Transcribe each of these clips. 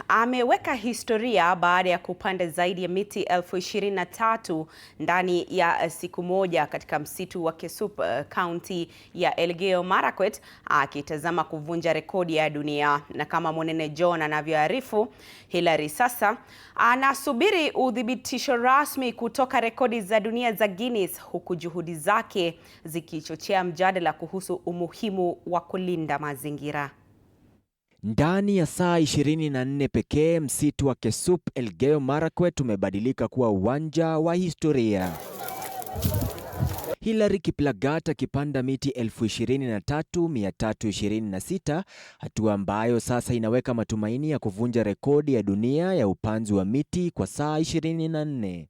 ameweka historia baada ya kupanda zaidi ya miti 23,000 ndani ya siku moja katika msitu wa Kesup, kaunti ya Elgeyo Marakwet, akitazama kuvunja rekodi ya dunia. Na kama Monene John anavyoarifu, Hilary sasa anasubiri udhibitisho rasmi kutoka rekodi za dunia za Guinness, huku juhudi zake zikichochea mjadala kuhusu umuhimu wa kulinda mazingira. Ndani ya saa 24 pekee, msitu wa Kesup, Elgeyo Marakwet umebadilika kuwa uwanja wa historia. Hilary Kiplagat akipanda miti 23,326, hatua ambayo sasa inaweka matumaini ya kuvunja rekodi ya dunia ya upanzi wa miti kwa saa 24.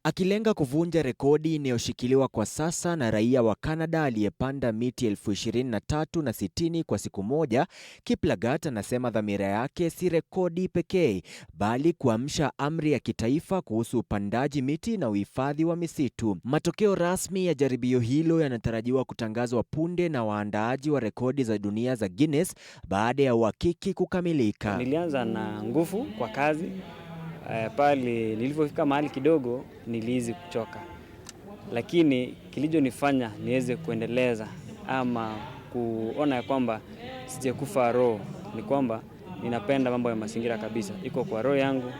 Akilenga kuvunja rekodi inayoshikiliwa kwa sasa na raia wa Canada aliyepanda miti 23,060 kwa siku moja, Kiplagat anasema dhamira yake si rekodi pekee, bali kuamsha amri ya kitaifa kuhusu upandaji miti na uhifadhi wa misitu. Matokeo rasmi ya jaribio hilo yanatarajiwa kutangazwa punde na waandaaji wa rekodi za dunia za Guinness baada ya uhakiki kukamilika. Nilianza na nguvu kwa kazi. Pale nilipofika mahali kidogo nilianza kuchoka, lakini kilichonifanya niweze kuendeleza ama kuona ya kwamba sijakufa roho ni kwamba ninapenda mambo ya mazingira kabisa, iko kwa roho yangu,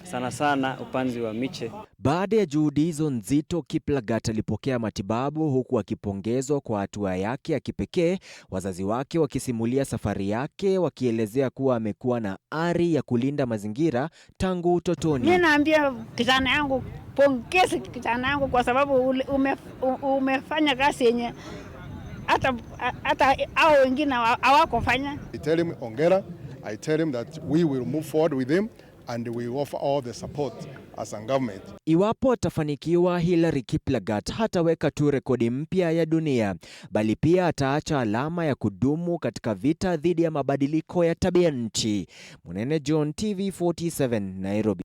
sana sana upanzi wa miche. Baada ya juhudi hizo nzito, Kiplagat alipokea matibabu huku akipongezwa kwa hatua yake ya kipekee, wazazi wake wakisimulia safari yake, wakielezea kuwa amekuwa na ari ya kulinda mazingira tangu utotoni. Mimi naambia kijana yangu, pongezi kijana yangu kwa sababu umefanya kazi yenye hata hao wengine hawakufanya. I tell him ongera, I tell him that we will move forward with him and we offer all the support as a government. Iwapo atafanikiwa, Hilary Kiplagat hataweka tu rekodi mpya ya dunia, bali pia ataacha alama ya kudumu katika vita dhidi ya mabadiliko ya tabia nchi. Monene John, TV47, Nairobi.